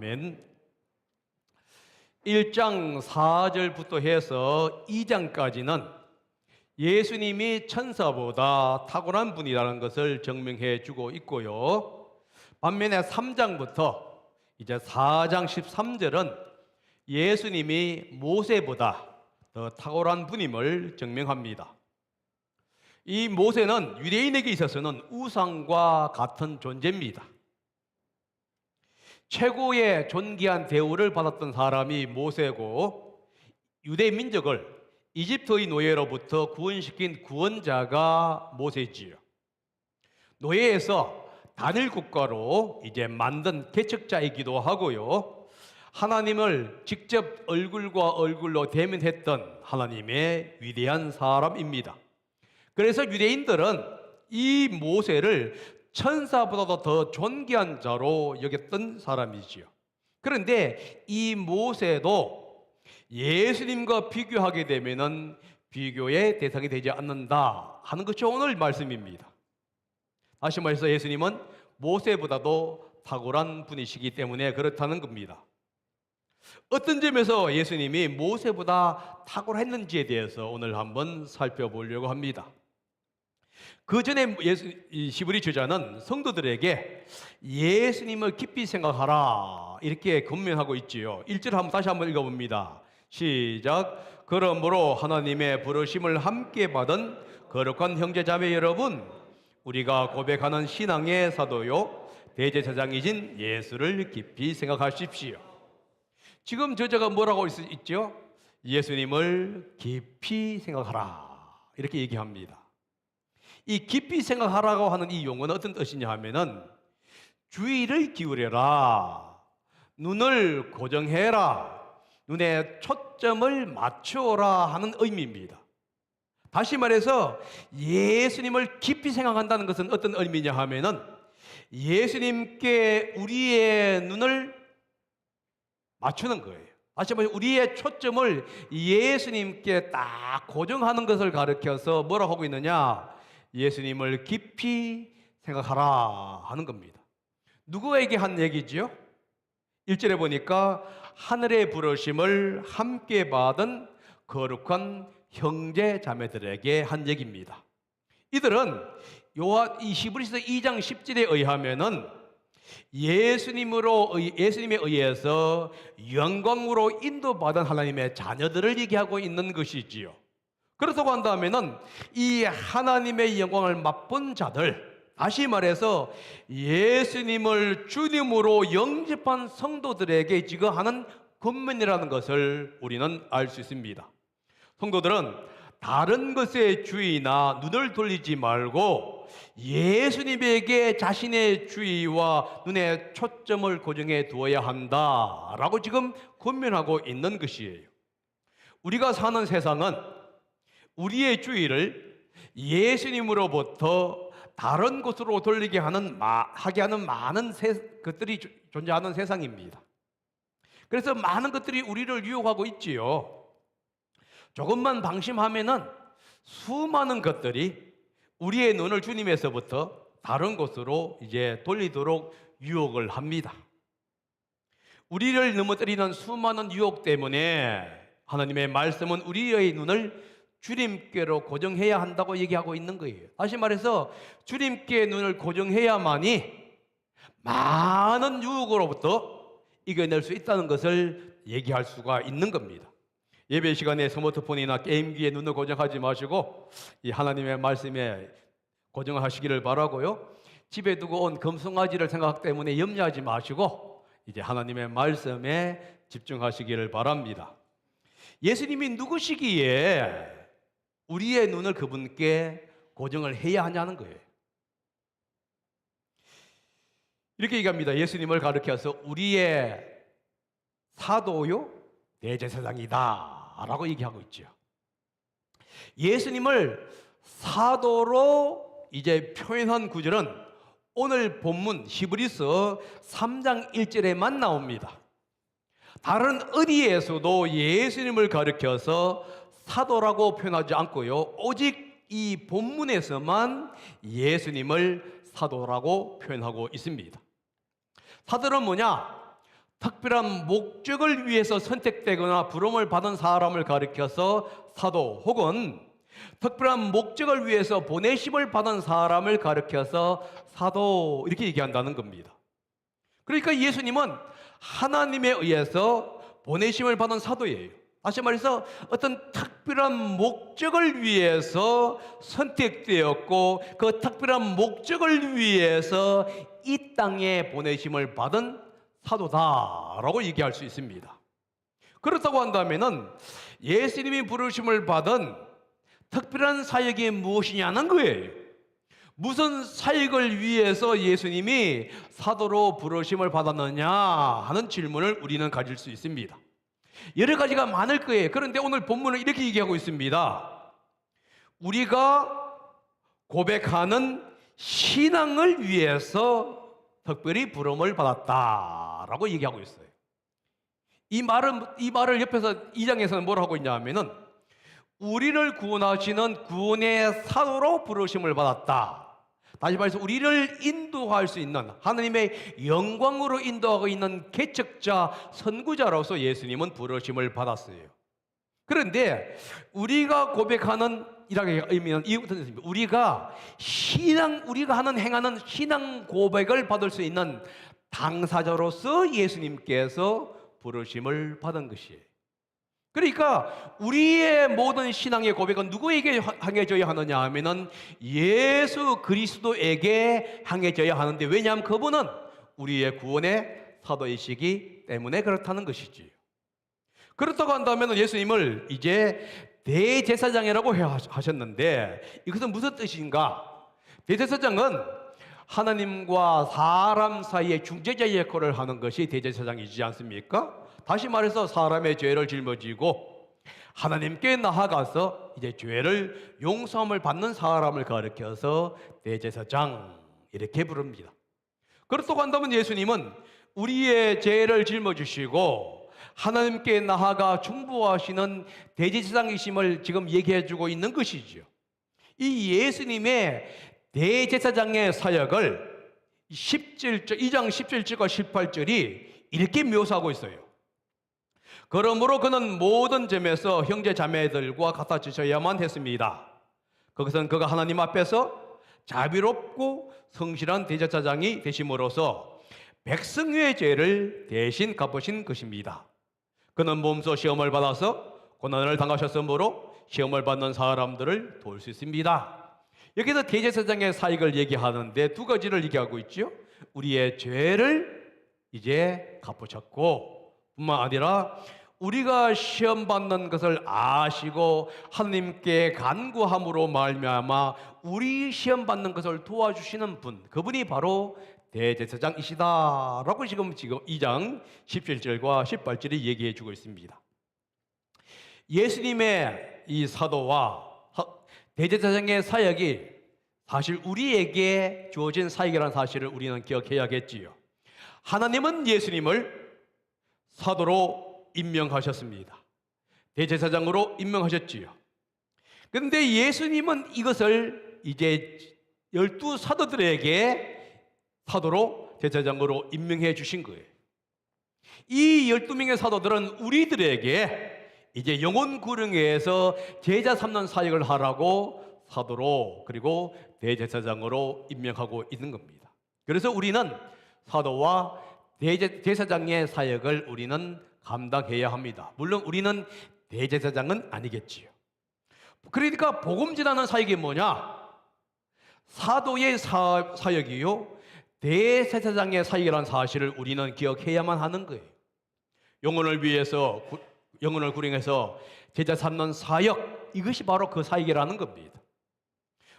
아멘. 1장 4절부터 해서 2장까지는 예수님이 천사보다 탁월한 분이라는 것을 증명해 주고 있고요. 반면에 3장부터 이제 4장 13절은 예수님이 모세보다 더 탁월한 분임을 증명합니다. 이 모세는 유대인에게 있어서는 우상과 같은 존재입니다. 최고의 존귀한 대우를 받았던 사람이 모세고, 유대 민족을 이집트의 노예로부터 구원시킨 구원자가 모세지요. 노예에서 단일 국가로 이제 만든 개척자이기도 하고요. 하나님을 직접 얼굴과 얼굴로 대면했던 하나님의 위대한 사람입니다. 그래서 유대인들은 이 모세를 천사보다도 더 존귀한 자로 여겼던 사람이지요. 그런데 이 모세도 예수님과 비교하게 되면은 비교의 대상이 되지 않는다 하는 것이 오늘 말씀입니다. 다시 말해서 예수님은 모세보다도 탁월한 분이시기 때문에 그렇다는 겁니다. 어떤 점에서 예수님이 모세보다 탁월했는지에 대해서 오늘 한번 살펴보려고 합니다. 그 전에 시브리 저자는 성도들에게 예수님을 깊이 생각하라 이렇게 권면하고 있지요. 1절 다시 한번 읽어봅니다. 시작. 그러므로 하나님의 부르심을 함께 받은 거룩한 형제자매 여러분, 우리가 고백하는 신앙의 사도요 대제사장이신 예수를 깊이 생각하십시오. 지금 저자가 뭐라고 있죠? 예수님을 깊이 생각하라 이렇게 얘기합니다. 이 깊이 생각하라고 하는 이 용어는 어떤 뜻이냐 하면은 주의를 기울여라, 눈을 고정해라, 눈에 초점을 맞추어라 하는 의미입니다. 다시 말해서 예수님을 깊이 생각한다는 것은 어떤 의미냐 하면은 예수님께 우리의 눈을 맞추는 거예요. 다시 말해서 우리의 초점을 예수님께 딱 고정하는 것을 가르쳐서 뭐라고 하고 있느냐? 예수님을 깊이 생각하라 하는 겁니다. 누구에게 한 얘기지요? 1절에 보니까 하늘의 부르심을 함께 받은 거룩한 형제 자매들에게 한 얘기입니다. 이들은 이 히브리서 2장 10절에 의하면은 예수님에 의해서 영광으로 인도받은 하나님의 자녀들을 얘기하고 있는 것이지요. 그렇다고 한다면은 이 하나님의 영광을 맛본 자들, 다시 말해서 예수님을 주님으로 영접한 성도들에게 지금 하는 권면이라는 것을 우리는 알 수 있습니다. 성도들은 다른 것에 주의나 눈을 돌리지 말고 예수님에게 자신의 주의와 눈에 초점을 고정해 두어야 한다라고 지금 권면하고 있는 것이에요. 우리가 사는 세상은 우리의 주의를 예수님으로부터 다른 곳으로 돌리게 하는 많은 것들이 존재하는 세상입니다. 그래서 많은 것들이 우리를 유혹하고 있지요. 조금만 방심하면은 수많은 것들이 우리의 눈을 주님에서부터 다른 곳으로 이제 돌리도록 유혹을 합니다. 우리를 넘어뜨리는 수많은 유혹 때문에 하나님의 말씀은 우리의 눈을 주님께로 고정해야 한다고 얘기하고 있는 거예요. 다시 말해서 주님께 눈을 고정해야만이 많은 유혹으로부터 이겨낼 수 있다는 것을 얘기할 수가 있는 겁니다. 예배 시간에 스마트폰이나 게임기에 눈을 고정하지 마시고 이 하나님의 말씀에 고정하시기를 바라고요. 집에 두고 온 금송아지를 생각 때문에 염려하지 마시고 이제 하나님의 말씀에 집중하시기를 바랍니다. 예수님이 누구시기에 우리의 눈을 그분께 고정을 해야 하냐는 거예요. 이렇게 얘기합니다. 예수님을 가르쳐서 우리의 사도요 대제사장이다 라고 얘기하고 있죠. 예수님을 사도로 이제 표현한 구절은 오늘 본문 히브리서 3장 1절에만 나옵니다. 다른 어디에서도 예수님을 가르쳐서 사도라고 표현하지 않고요, 오직 이 본문에서만 예수님을 사도라고 표현하고 있습니다. 사도는 뭐냐? 특별한 목적을 위해서 선택되거나 부름을 받은 사람을 가리켜서 사도, 혹은 특별한 목적을 위해서 보내심을 받은 사람을 가리켜서 사도, 이렇게 얘기한다는 겁니다. 그러니까 예수님은 하나님에 의해서 보내심을 받은 사도예요. 다시 말해서 어떤 특별한 목적을 위해서 선택되었고, 그 특별한 목적을 위해서 이 땅에 보내심을 받은 사도다라고 얘기할 수 있습니다. 그렇다고 한다면은 예수님이 부르심을 받은 특별한 사역이 무엇이냐는 거예요. 무슨 사역을 위해서 예수님이 사도로 부르심을 받았느냐 하는 질문을 우리는 가질 수 있습니다. 여러 가지가 많을 거예요. 그런데 오늘 본문은 이렇게 얘기하고 있습니다. 우리가 고백하는 신앙을 위해서 특별히 부름을 받았다라고 얘기하고 있어요. 이 말을 옆에서 2장에서는 뭘 하고 있냐면은 우리를 구원하시는 구원의 사도로 부르심을 받았다. 다시 말해서 우리를 인도할 수 있는, 하나님의 영광으로 인도하고 있는 개척자, 선구자로서 예수님은 부르심을 받았어요. 그런데 우리가 고백하는 이라는 의미는 이것부터 있습니다. 우리가 행하는 신앙 고백을 받을 수 있는 당사자로서 예수님께서 부르심을 받은 것이에요. 그러니까 우리의 모든 신앙의 고백은 누구에게 향해져야 하느냐 하면은 예수 그리스도에게 향해져야 하는데, 왜냐하면 그분은 우리의 구원의 사도이시기 때문에 그렇다는 것이지. 그렇다고 한다면 예수님을 이제 대제사장이라고 하셨는데, 이것은 무슨 뜻인가? 대제사장은 하나님과 사람 사이의 중재자 역할을 하는 것이 대제사장이지 않습니까? 다시 말해서 사람의 죄를 짊어지고 하나님께 나아가서 이제 죄를 용서함을 받는 사람을 가리켜서 대제사장, 이렇게 부릅니다. 그렇다고 한다면 예수님은 우리의 죄를 짊어지시고 하나님께 나아가 중보하시는 대제사장이심을 지금 얘기해주고 있는 것이죠. 이 예수님의 대제사장의 사역을 2장 17절과 18절이 이렇게 묘사하고 있어요. 그러므로 그는 모든 점에서 형제 자매들과 같아지셔야만 했습니다. 그것은 그가 하나님 앞에서 자비롭고 성실한 대제사장이 되심으로써 백성의 죄를 대신 갚으신 것입니다. 그는 몸소 시험을 받아서 고난을 당하셨으므로 시험을 받는 사람들을 도울 수 있습니다. 여기서 대제사장의 사역을 얘기하는데 두 가지를 얘기하고 있죠. 우리의 죄를 이제 갚으셨고, 뿐만 아니라 우리가 시험 받는 것을 아시고 하나님께 간구함으로 말미암아 우리 시험 받는 것을 도와주시는 분, 그분이 바로 대제사장이시다라고 지금 2장 17절과 18절이 얘기해 주고 있습니다. 예수님의 이 사도와 대제사장의 사역이 사실 우리에게 주어진 사역이라는 사실을 우리는 기억해야겠지요. 하나님은 예수님을 사도로 임명하셨습니다. 대제사장으로 임명하셨지요. 그런데 예수님은 이것을 이제 12 사도들에게 사도로 대제사장으로 임명해 주신 거예요. 이 12명의 사도들은 우리들에게 이제 영혼 구령회에서 제자 삼는 사역을 하라고 사도로 그리고 대제사장으로 임명하고 있는 겁니다. 그래서 우리는 사도와 대제사장의 사역을 우리는 감당해야 합니다. 물론 우리는 대제사장은 아니겠지요. 그러니까 복음 전하는 사역이 뭐냐? 사도의 사역이요, 대제사장의 사역이라는 사실을 우리는 기억해야만 하는 거예요. 영혼을 위해서, 영혼을 구령해서 제자 삼는 사역, 이것이 바로 그 사역이라는 겁니다.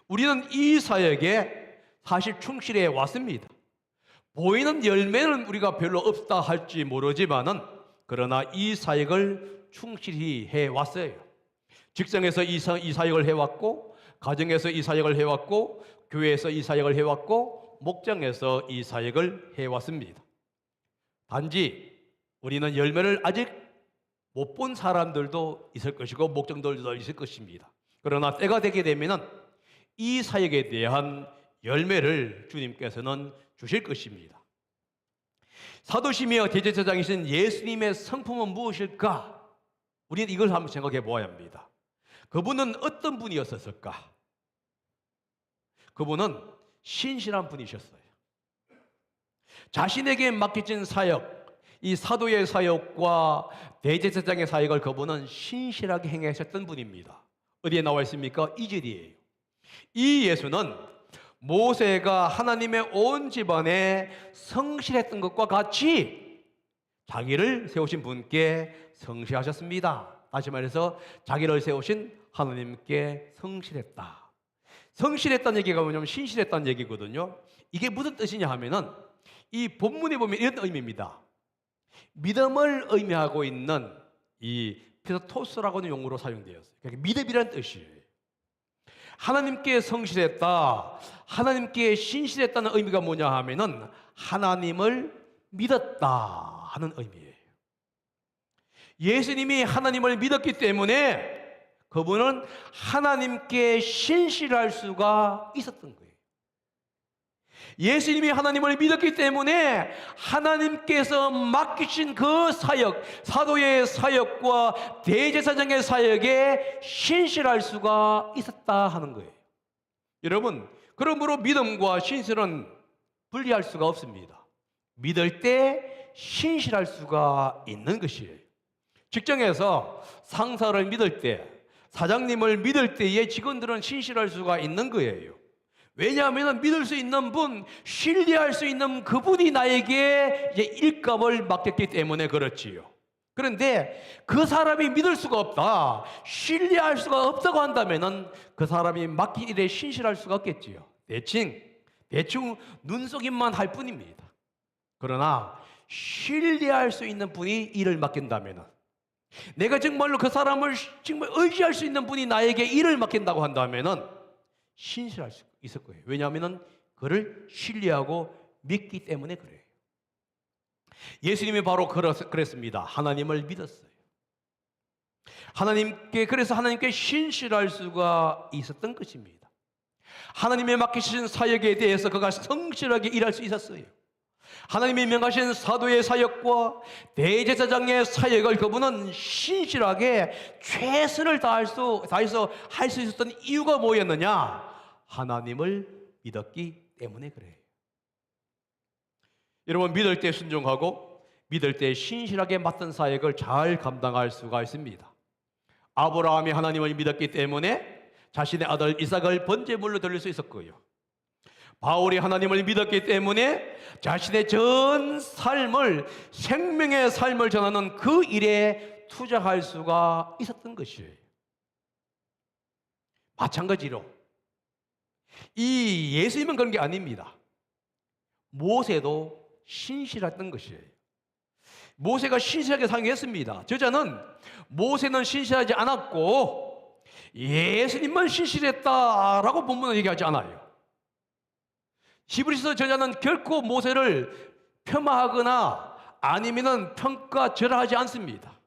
우리는 이 사역에 사실 충실해 왔습니다. 보이는 열매는 우리가 별로 없다 할지 모르지만은, 그러나 이 사역을 충실히 해왔어요. 직장에서 이 사역을 해왔고, 가정에서 이 사역을 해왔고, 교회에서 이 사역을 해왔고, 목장에서 이 사역을 해왔습니다. 단지 우리는 열매를 아직 못 본 사람들도 있을 것이고 목장들도 있을 것입니다. 그러나 때가 되게 되면은 이 사역에 대한 열매를 주님께서는 주실 것입니다. 사도 시me오 대제사장이신 예수님의 성품은 무엇일까? 우리는 이걸 한번 생각해 보아야 합니다. 그분은 어떤 분이었을까? 그분은 신실한 분이셨어요. 자신에게 맡겨진 사역, 이 사도의 사역과 대제사장의 사역을 그분은 신실하게 행하셨던 분입니다. 어디에 나와 있습니까? 2절이에요. 이 예수는 모세가 하나님의 온 집안에 성실했던 것과 같이 자기를 세우신 분께 성실하셨습니다. 다시 말해서 자기를 세우신 하나님께 성실했다. 성실했다는 얘기가 뭐냐면 신실했다는 얘기거든요. 이게 무슨 뜻이냐 하면은 이 본문에 보면 이런 의미입니다. 믿음을 의미하고 있는 이 피스토스라고 하는 용어로 사용되었어요. 그러니까 믿음이라는 뜻이에요. 하나님께 성실했다, 하나님께 신실했다는 의미가 뭐냐 하면은 하나님을 믿었다 하는 의미예요. 예수님이 하나님을 믿었기 때문에 그분은 하나님께 신실할 수가 있었던 거예요. 예수님이 하나님을 믿었기 때문에 하나님께서 맡기신 그 사역, 사도의 사역과 대제사장의 사역에 신실할 수가 있었다 하는 거예요. 여러분, 그러므로 믿음과 신실은 분리할 수가 없습니다. 믿을 때 신실할 수가 있는 것이에요. 직장에서 상사를 믿을 때, 사장님을 믿을 때에 직원들은 신실할 수가 있는 거예요. 왜냐하면 믿을 수 있는 분, 신뢰할 수 있는 그분이 나에게 이제 일감을 맡겼기 때문에 그렇지요. 그런데 그 사람이 믿을 수가 없다, 신뢰할 수가 없다고 한다면 그 사람이 맡긴 일에 신실할 수가 없겠지요. 대충 눈속임만 할 뿐입니다. 그러나 신뢰할 수 있는 분이 일을 맡긴다면, 내가 정말로 그 사람을 정말 의지할 수 있는 분이 나에게 일을 맡긴다고 한다면 신실할 수 있을 거예요. 왜냐하면 그를 신뢰하고 믿기 때문에 그래요. 예수님이 바로 그랬습니다. 하나님을 믿었어요. 그래서 하나님께 신실할 수가 있었던 것입니다. 하나님의 맡기신 사역에 대해서 그가 성실하게 일할 수 있었어요. 하나님이 명하신 사도의 사역과 대제사장의 사역을 그분은 신실하게 최선을 다해서 할 수 있었던 이유가 뭐였느냐? 하나님을 믿었기 때문에 그래요. 여러분, 믿을 때 순종하고 믿을 때 신실하게 맡은 사역을 잘 감당할 수가 있습니다. 아브라함이 하나님을 믿었기 때문에 자신의 아들 이삭을 번제물로 드릴 수 있었고요. 바울이 하나님을 믿었기 때문에 자신의 전 삶을, 생명의 삶을 전하는 그 일에 투자할 수가 있었던 것이에요. 마찬가지로 이 예수님은 그런 게 아닙니다. 모세도 신실했던 것이에요. 모세가 신실하게 상했습니다. 저자는 모세는 신실하지 않았고 예수님만 신실했다라고 본문은 얘기하지 않아요. 히브리서 저자는 결코 모세를 폄하하거나 아니면은 평가절하하지 않습니다.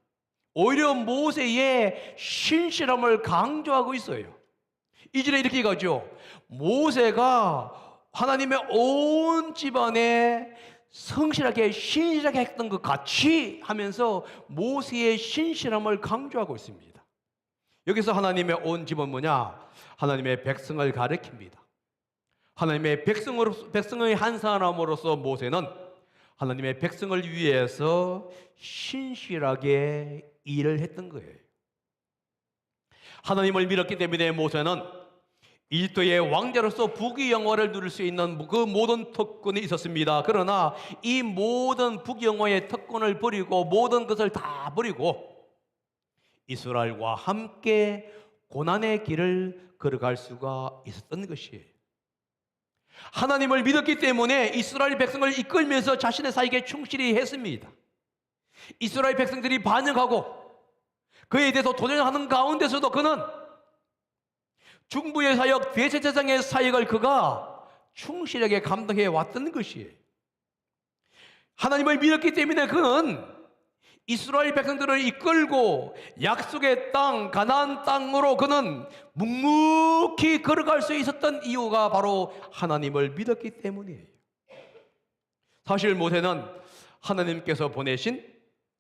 오히려 모세의 신실함을 강조하고 있어요. 이절에 이렇게 얘기하죠. 모세가 하나님의 온 집안에 성실하게 신실하게 했던 것 같이 하면서 모세의 신실함을 강조하고 있습니다. 여기서 하나님의 온 집은 뭐냐? 하나님의 백성을 가리킵니다. 하나님의 백성의 한 사람으로서 모세는 하나님의 백성을 위해서 신실하게 일을 했던 거예요. 하나님을 믿었기 때문에 모세는 이집트의 왕자로서 부귀영화를 누릴 수 있는 그 모든 특권이 있었습니다. 그러나 이 모든 부귀영화의 특권을 버리고 모든 것을 다 버리고 이스라엘과 함께 고난의 길을 걸어갈 수가 있었던 것이에요. 하나님을 믿었기 때문에 이스라엘 백성을 이끌면서 자신의 사역에 충실히 했습니다. 이스라엘 백성들이 반역하고 그에 대해서 도전하는 가운데서도 그는 중부의 사역, 대제사장의 사역을 그가 충실하게 감당해 왔던 것이에요. 하나님을 믿었기 때문에 그는 이스라엘 백성들을 이끌고 약속의 땅, 가나안 땅으로 그는 묵묵히 걸어갈 수 있었던 이유가 바로 하나님을 믿었기 때문이에요. 사실 모세는 하나님께서 보내신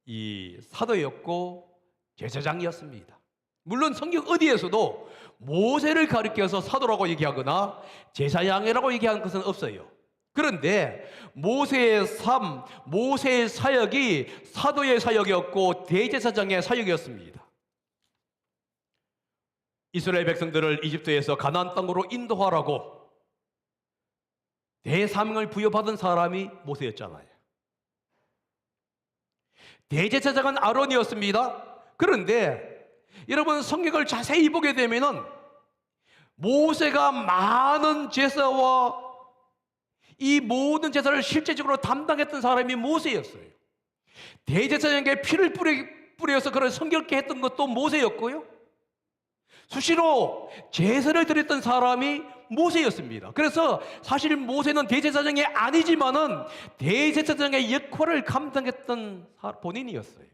이 사도였고 제사장이었습니다. 물론 성경 어디에서도 모세를 가리켜서 사도라고 얘기하거나 제사장이라고 얘기하는 것은 없어요. 그런데 모세의 삶, 모세의 사역이 사도의 사역이었고 대제사장의 사역이었습니다. 이스라엘 백성들을 이집트에서 가나안 땅으로 인도하라고 대사명을 부여받은 사람이 모세였잖아요. 대제사장은 아론이었습니다. 그런데 여러분 성경을 자세히 보게 되면은 모세가 많은 제사와 이 모든 제사를 실제적으로 담당했던 사람이 모세였어요. 대제사장에게 피를 뿌려서 그런 성결케 했던 것도 모세였고요. 수시로 제사를 드렸던 사람이 모세였습니다. 그래서 사실 모세는 대제사장이 아니지만은 대제사장의 역할을 감당했던 본인이었어요.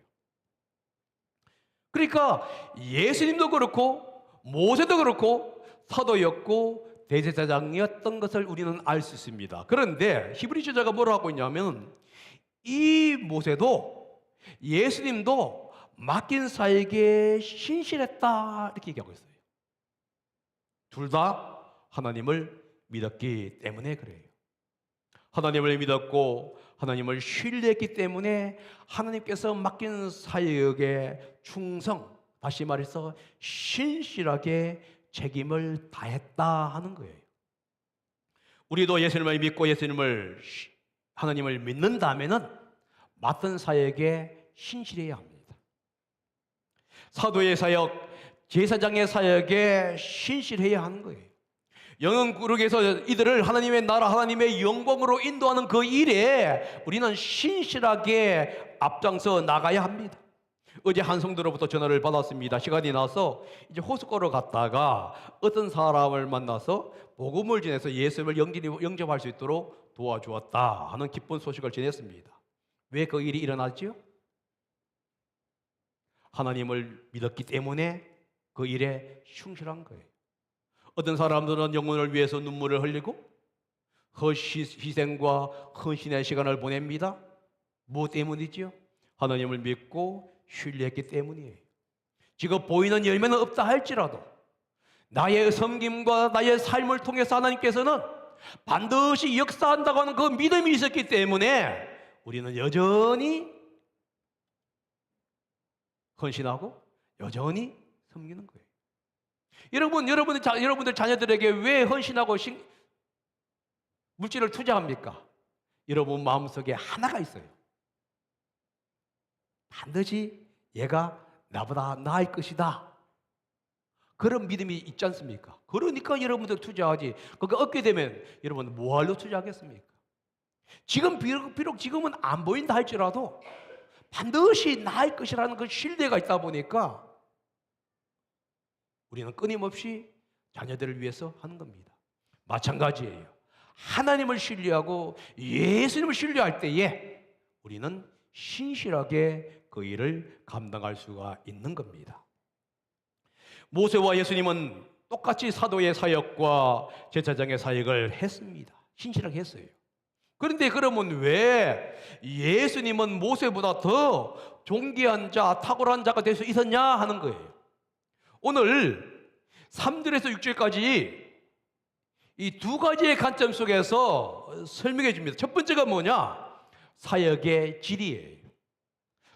그러니까 예수님도 그렇고 모세도 그렇고 사도였고 대제사장이었던 것을 우리는 알 수 있습니다. 그런데 히브리 저자가 뭐라고 하고 있냐면 이 모세도 예수님도 맡긴 사역에 신실했다 이렇게 얘기하고 있어요. 둘 다 하나님을 믿었기 때문에 그래요. 하나님을 믿었고 하나님을 신뢰했기 때문에 하나님께서 맡긴 사역에 충성, 다시 말해서 신실하게 책임을 다했다 하는 거예요. 우리도 예수님을 믿고 하나님을 믿는다면은 맡은 사역에 신실해야 합니다. 사도의 사역, 제사장의 사역에 신실해야 하는 거예요. 영혼구르기에서 이들을 하나님의 나라, 하나님의 영광으로 인도하는 그 일에 우리는 신실하게 앞장서 나가야 합니다. 어제 한 성도로부터 전화를 받았습니다. 시간이 나서 이제 호숫가로 갔다가 어떤 사람을 만나서 복음을 전해서 예수를 영접할 수 있도록 도와주었다 하는 기쁜 소식을 전했습니다. 왜 그 일이 일어났지요? 하나님을 믿었기 때문에 그 일에 충실한 거예요. 어떤 사람들은 영혼을 위해서 눈물을 흘리고 희생과 헌신의 시간을 보냅니다. 무엇 때문이지요? 하나님을 믿고 신뢰했기 때문이에요. 지금 보이는 열매는 없다 할지라도 나의 섬김과 나의 삶을 통해서 하나님께서는 반드시 역사한다고 하는 그 믿음이 있었기 때문에 우리는 여전히 헌신하고 여전히 섬기는 거예요. 여러분들 자녀들에게 왜 헌신하고 물질을 투자합니까? 여러분 마음속에 하나가 있어요. 반드시 얘가 나보다 나을 것이다. 그런 믿음이 있지 않습니까? 그러니까 여러분들 투자하지. 그거 얻게 되면 여러분 뭐하러 투자하겠습니까? 지금 비록 지금은 안 보인다 할지라도 반드시 나을 것이라는 그 신뢰가 있다 보니까 우리는 끊임없이 자녀들을 위해서 하는 겁니다. 마찬가지예요. 하나님을 신뢰하고 예수님을 신뢰할 때에 우리는 신실하게 그 일을 감당할 수가 있는 겁니다. 모세와 예수님은 똑같이 사도의 사역과 제사장의 사역을 했습니다. 신실하게 했어요. 그런데 그러면 왜 예수님은 모세보다 더 존귀한 자, 탁월한 자가 될 수 있었냐 하는 거예요. 오늘 3절에서 6절까지 이 두 가지의 관점 속에서 설명해 줍니다. 첫 번째가 뭐냐? 사역의 질이에요.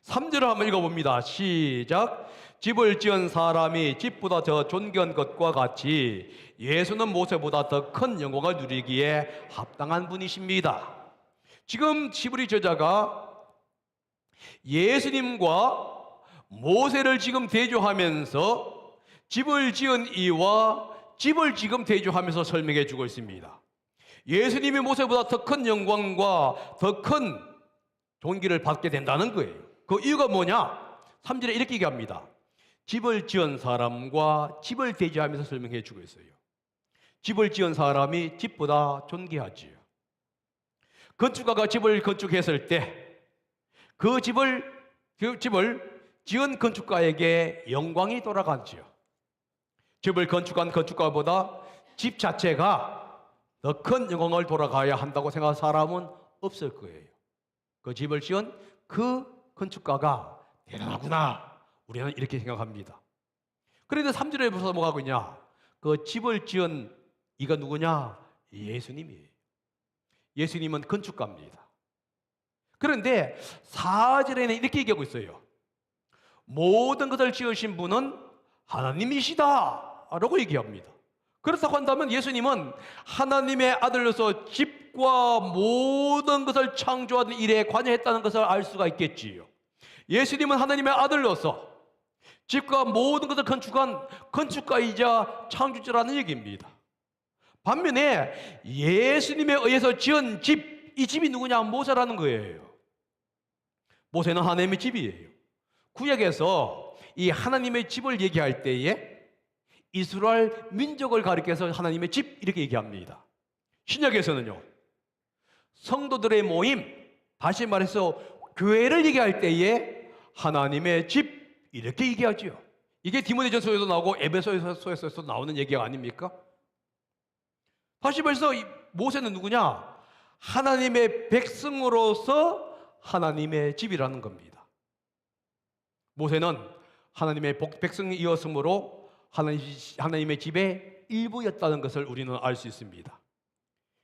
3절을 한번 읽어봅니다. 시작. 집을 지은 사람이 집보다 더 존귀한 것과 같이 예수는 모세보다 더 큰 영광을 누리기에 합당한 분이십니다. 지금 히브리 저자가 예수님과 모세를 지금 대조하면서 집을 지은 이와 집을 지금 대조하면서 설명해 주고 있습니다. 예수님이 모세보다 더 큰 영광과 더 큰 존귀를 받게 된다는 거예요. 그 이유가 뭐냐? 3절에 이렇게 얘기합니다. 집을 지은 사람과 집을 대조하면서 설명해 주고 있어요. 집을 지은 사람이 집보다 존귀하지요. 건축가가 집을 건축했을 때 그 집을 지은 건축가에게 영광이 돌아가지요. 집을 건축한 건축가보다 집 자체가 더 큰 영광을 돌아가야 한다고 생각하는 사람은 없을 거예요. 그 집을 지은 그 건축가가 대단하구나. 우리는 이렇게 생각합니다. 그런데 3절에 무슨 뭐가 하고 있냐? 그 집을 지은 이가 누구냐? 예수님이에요. 예수님은 건축가입니다. 그런데 4절에는 이렇게 얘기하고 있어요. 모든 것을 지으신 분은 하나님이시다 라고 얘기합니다. 그렇다고 한다면 예수님은 하나님의 아들로서 집과 모든 것을 창조하는 일에 관여했다는 것을 알 수가 있겠지요. 예수님은 하나님의 아들로서 집과 모든 것을 건축한 건축가이자 창조자라는 얘기입니다. 반면에 예수님에 의해서 지은 집, 이 집이 누구냐? 모세라는 거예요. 모세는 하나님의 집이에요. 구약에서 이 하나님의 집을 얘기할 때에 이스라엘 민족을 가리켜서 하나님의 집 이렇게 얘기합니다. 신약에서는요, 성도들의 모임, 다시 말해서 교회를 얘기할 때에 하나님의 집 이렇게 얘기하죠. 이게 디모데전서에도 나오고 에베소서에서 나오는 얘기가 아닙니까? 다시 말해서 모세는 누구냐? 하나님의 백성으로서 하나님의 집이라는 겁니다. 모세는 하나님의 백성이었으므로 하나님의 집의 일부였다는 것을 우리는 알 수 있습니다.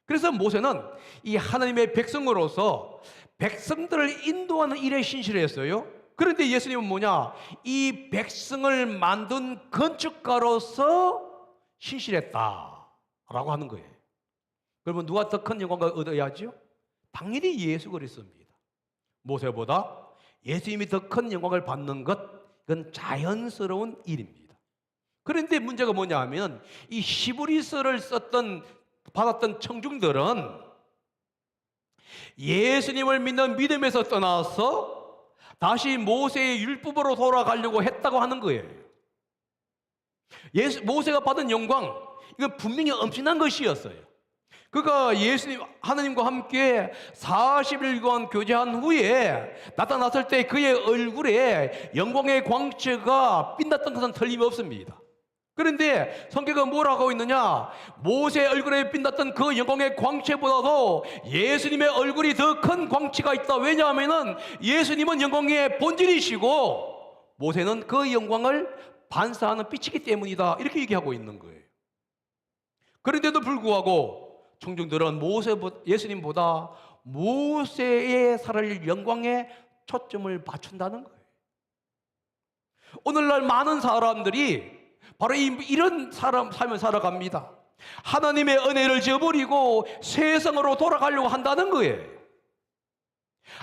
그래서 모세는 이 하나님의 백성으로서 백성들을 인도하는 일에 신실했어요. 그런데 예수님은 뭐냐? 이 백성을 만든 건축가로서 신실했다라고 하는 거예요. 그러면 누가 더 큰 영광을 얻어야죠? 당연히 예수 그리스도입니다. 모세보다 예수님이 더 큰 영광을 받는 것, 이건 자연스러운 일입니다. 그런데 문제가 뭐냐 하면 이 히브리서를 받았던 청중들은 예수님을 믿는 믿음에서 떠나서 다시 모세의 율법으로 돌아가려고 했다고 하는 거예요. 모세가 받은 영광, 이건 분명히 엄청난 것이었어요. 그가 하나님과 함께 40일간 교제한 후에 나타났을 때 그의 얼굴에 영광의 광채가 빛났던 것은 틀림없습니다. 그런데 성경은 뭐라고 하고 있느냐? 모세의 얼굴에 빛났던 그 영광의 광채보다도 예수님의 얼굴이 더 큰 광채가 있다. 왜냐하면 예수님은 영광의 본질이시고 모세는 그 영광을 반사하는 빛이기 때문이다. 이렇게 얘기하고 있는 거예요. 그런데도 불구하고 청중들은 예수님보다 모세의 살아갈 영광에 초점을 맞춘다는 거예요. 오늘날 많은 사람들이 바로 이런 삶을 살아갑니다. 하나님의 은혜를 저버리고 세상으로 돌아가려고 한다는 거예요.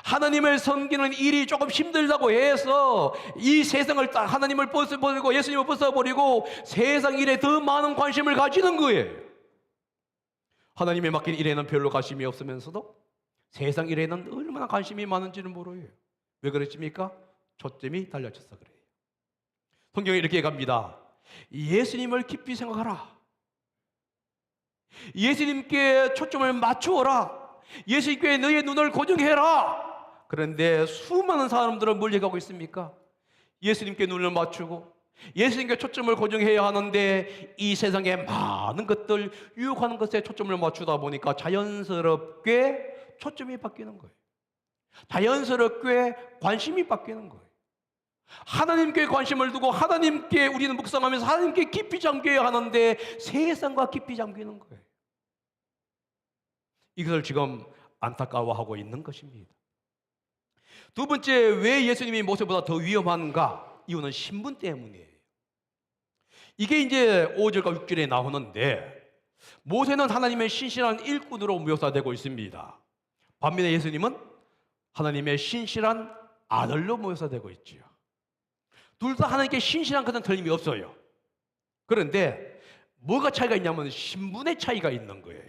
하나님을 섬기는 일이 조금 힘들다고 해서 이 세상을 하나님을 벗어버리고 예수님을 벗어버리고 세상 일에 더 많은 관심을 가지는 거예요. 하나님의 맡긴 일에는 별로 관심이 없으면서도 세상 일에는 얼마나 관심이 많은지는 모르요. 왜 그렇습니까? 초점이 달라져서 그래요. 성경이 이렇게 얘기합니다. 예수님을 깊이 생각하라. 예수님께 초점을 맞추어라. 예수님께 너의 눈을 고정해라. 그런데 수많은 사람들은 뭘 얘기하고 있습니까? 예수님께 눈을 맞추고 예수님께 초점을 고정해야 하는데 이 세상에 많은 것들, 유혹하는 것에 초점을 맞추다 보니까 자연스럽게 초점이 바뀌는 거예요. 자연스럽게 관심이 바뀌는 거예요. 하나님께 관심을 두고 하나님께 우리는 묵상하면서 하나님께 깊이 잠겨야 하는데 세상과 깊이 잠기는 거예요. 이것을 지금 안타까워하고 있는 것입니다. 두 번째, 왜 예수님이 모세보다 더 위험한가? 이유는 신분 때문이에요. 이게 이제 5절과 6절에 나오는데 모세는 하나님의 신실한 일꾼으로 묘사되고 있습니다. 반면에 예수님은 하나님의 신실한 아들로 묘사되고 있지요. 둘 다 하나님께 신실한 것은 틀림이 없어요. 그런데 뭐가 차이가 있냐면 신분의 차이가 있는 거예요.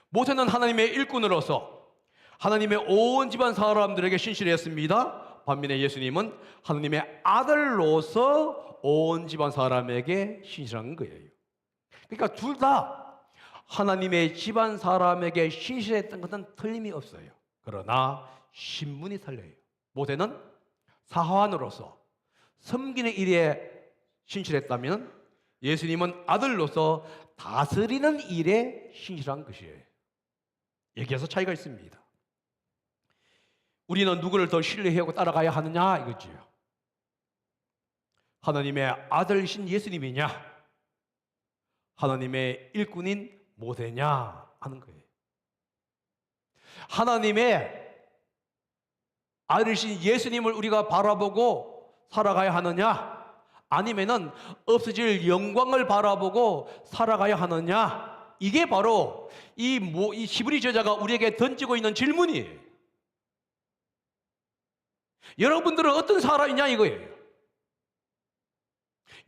모세는 하나님의 일꾼으로서 하나님의 온 집안 사람들에게 신실했습니다. 반면에 예수님은 하나님의 아들로서 온 집안 사람에게 신실한 거예요. 그러니까 둘 다 하나님의 집안 사람에게 신실했던 것은 틀림이 없어요. 그러나 신분이 달라요. 모세는 사환으로서 섬기는 일에 신실했다면 예수님은 아들로서 다스리는 일에 신실한 것이에요. 여기에서 차이가 있습니다. 우리는 누구를 더 신뢰하고 따라가야 하느냐 이거지요. 하나님의 아들이신 예수님이냐, 하나님의 일꾼인 모세냐 하는 거예요. 하나님의 아들이신 예수님을 우리가 바라보고 살아가야 하느냐, 아니면은 없어질 영광을 바라보고 살아가야 하느냐, 이게 바로 이 히브리 저자가 우리에게 던지고 있는 질문이에요. 여러분들은 어떤 사람이냐 이거예요.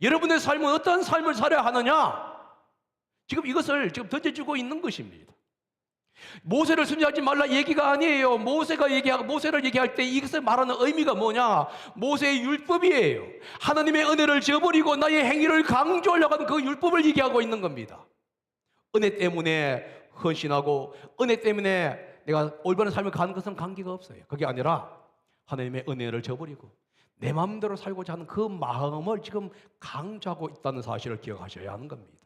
여러분의 삶은 어떤 삶을 살아야 하느냐, 지금 이것을 지금 던져주고 있는 것입니다. 모세를 순종하지 말라 얘기가 아니에요. 모세를 얘기할 때 이것을 말하는 의미가 뭐냐? 모세의 율법이에요. 하나님의 은혜를 저버리고 나의 행위를 강조하려고 하는 그 율법을 얘기하고 있는 겁니다. 은혜 때문에 헌신하고 은혜 때문에 내가 올바른 삶을 가는 것은 관계가 없어요. 그게 아니라 하나님의 은혜를 저버리고 내 마음대로 살고자 하는 그 마음을 지금 강조하고 있다는 사실을 기억하셔야 하는 겁니다.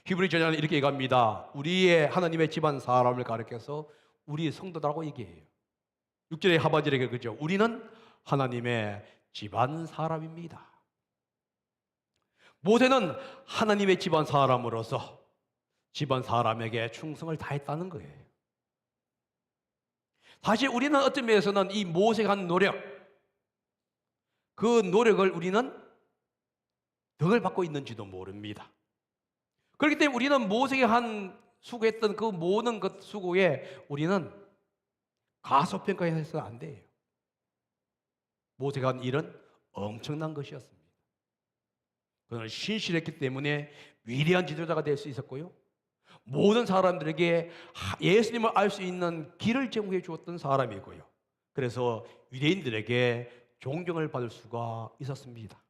히브리 저자는 이렇게 얘기합니다. 우리의 하나님의 집안 사람을 가리켜서 우리 성도라고 얘기해요. 6절의 하반절에 그죠? 우리는 하나님의 집안 사람입니다. 모세는 하나님의 집안 사람으로서 집안 사람에게 충성을 다했다는 거예요. 사실 우리는 어떤 면에서는 이 모세가 한 노력, 그 노력을 우리는 덕을 받고 있는지도 모릅니다. 그렇기 때문에 우리는 모세가 수고했던 그 모든 것 수고에 우리는 가소평가해서는 안 돼요. 모세가 한 일은 엄청난 것이었습니다. 그는 신실했기 때문에 위대한 지도자가 될 수 있었고요, 모든 사람들에게 예수님을 알 수 있는 길을 제공해 주었던 사람이고요, 그래서 유대인들에게 존경을 받을 수가 있었습니다.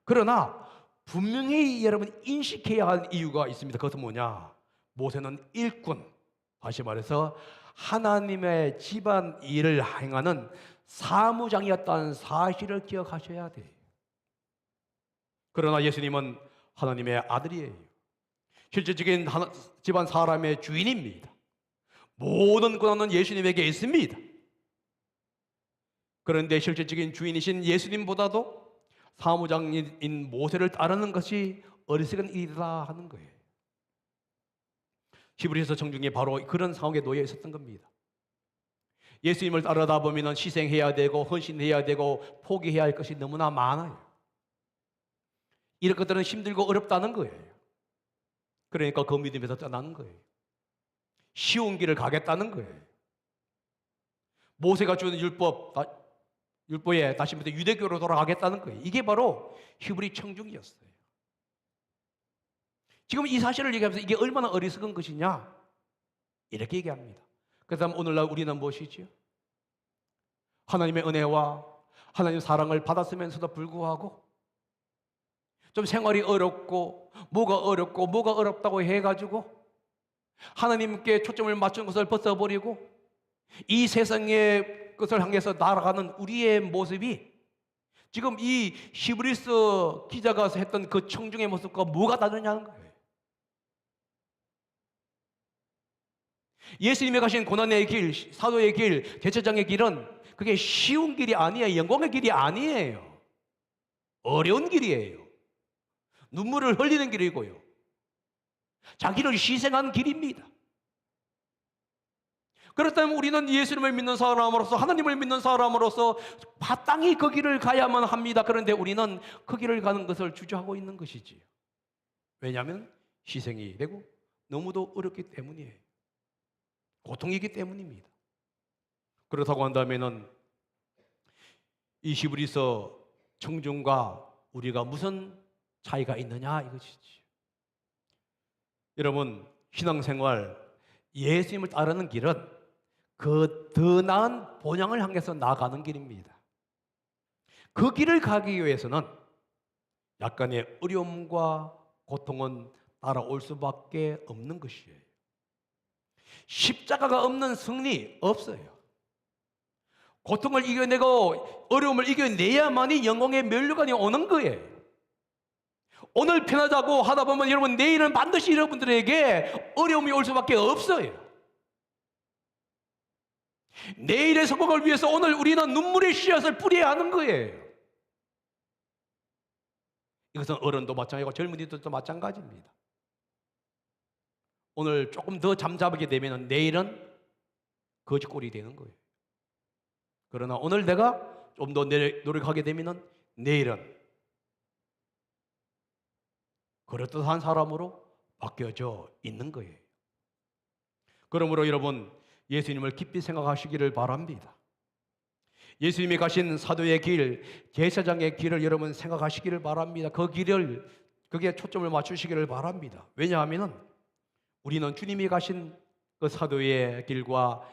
그러나 분명히 여러분 인식해야 할 이유가 있습니다. 그것은 뭐냐? 모세는 일꾼, 다시 말해서 하나님의 집안 일을 행하는 사무장이었다는 사실을 기억하셔야 돼요. 그러나 예수님은 하나님의 아들이에요. 실질적인 집안 사람의 주인입니다. 모든 권한은 예수님에게 있습니다. 그런데 실질적인 주인이신 예수님보다도 사무장인 모세를 따르는 것이 어리석은 일이다 하는 거예요. 히브리서 청중이 바로 그런 상황에 놓여 있었던 겁니다. 예수님을 따르다 보면 희생해야 되고 헌신해야 되고 포기해야 할 것이 너무나 많아요. 이런 것들은 힘들고 어렵다는 거예요. 그러니까 그 믿음에서 떠나는 거예요. 쉬운 길을 가겠다는 거예요. 모세가 주는 율법에 다시 한번 유대교로 돌아가겠다는 거예요. 이게 바로 히브리 청중이었어요. 지금 이 사실을 얘기하면서 이게 얼마나 어리석은 것이냐 이렇게 얘기합니다. 그래서 오늘날 우리는 무엇이지요? 하나님의 은혜와 하나님의 사랑을 받았으면서도 불구하고 좀 생활이 어렵고 뭐가 어렵다고 해가지고 하나님께 초점을 맞춘 것을 벗어버리고 이 세상의 것을 향해서 날아가는 우리의 모습이 지금 이 히브리서 기자가 했던 그 청중의 모습과 뭐가 다르냐는 거예요. 예수님이 가신 고난의 길, 사도의 길, 제사장의 길은 그게 쉬운 길이 아니에요. 영광의 길이 아니에요. 어려운 길이에요. 눈물을 흘리는 길이고요, 자기를 희생한 길입니다. 그렇다면 우리는 예수님을 믿는 사람으로서, 하나님을 믿는 사람으로서 마땅히 그 길을 가야만 합니다. 그런데 우리는 그 길을 가는 것을 주저하고 있는 것이지요. 왜냐하면 희생이 되고 너무도 어렵기 때문이에요. 고통이기 때문입니다. 그렇다고 한다면은 이 히브리서 청중과 우리가 무슨 차이가 있느냐 이것이지. 여러분, 신앙생활, 예수님을 따르는 길은 그 더 나은 본향을 향해서 나아가는 길입니다. 그 길을 가기 위해서는 약간의 어려움과 고통은 따라올 수밖에 없는 것이에요. 십자가가 없는 승리 없어요. 고통을 이겨내고 어려움을 이겨내야만이 영광의 면류관이 오는 거예요. 오늘 편하자고 하다 보면 여러분 내일은 반드시 여러분들에게 어려움이 올 수밖에 없어요. 내일의 성공을 위해서 오늘 우리는 눈물의 씨앗을 뿌려야 하는 거예요. 이것은 어른도 마찬가지고 젊은이들도 마찬가지입니다. 오늘 조금 더 잠잠하게 되면 내일은 거지꼴이 되는 거예요. 그러나 오늘 내가 좀 더 노력하게 되면 내일은 그럴듯한 사람으로 바뀌어져 있는 거예요. 그러므로 여러분, 예수님을 깊이 생각하시기를 바랍니다. 예수님이 가신 사도의 길, 제사장의 길을 여러분 생각하시기를 바랍니다. 거기에 초점을 맞추시기를 바랍니다. 왜냐하면 우리는 주님이 가신 그 사도의 길과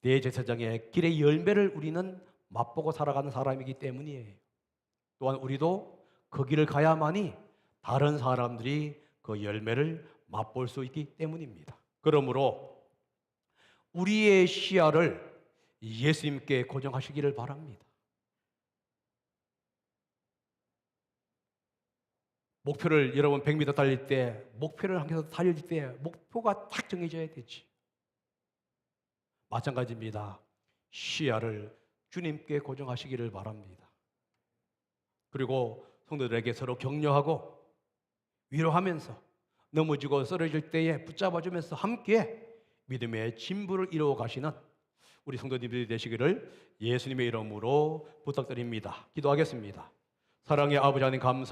대제사장의 길의 열매를 우리는 맛보고 살아가는 사람이기 때문이에요. 또한 우리도 그 길을 가야만이 다른 사람들이 그 열매를 맛볼 수 있기 때문입니다. 그러므로 우리의 시야를 예수님께 고정하시기를 바랍니다. 목표를 여러분 100m 달릴 때, 목표를 향해서 달릴 때 목표가 딱 정해져야 되지. 마찬가지입니다. 시야를 주님께 고정하시기를 바랍니다. 그리고 성도들에게 서로 격려하고 위로하면서 넘어지고 쓰러질 때에 붙잡아주면서 함께 믿음의 진부를 이루어 가시는 우리 성도님들이 되시기를 예수님의 이름으로 부탁드립니다. 기도하겠습니다. 사랑의 아버지 하나님 감사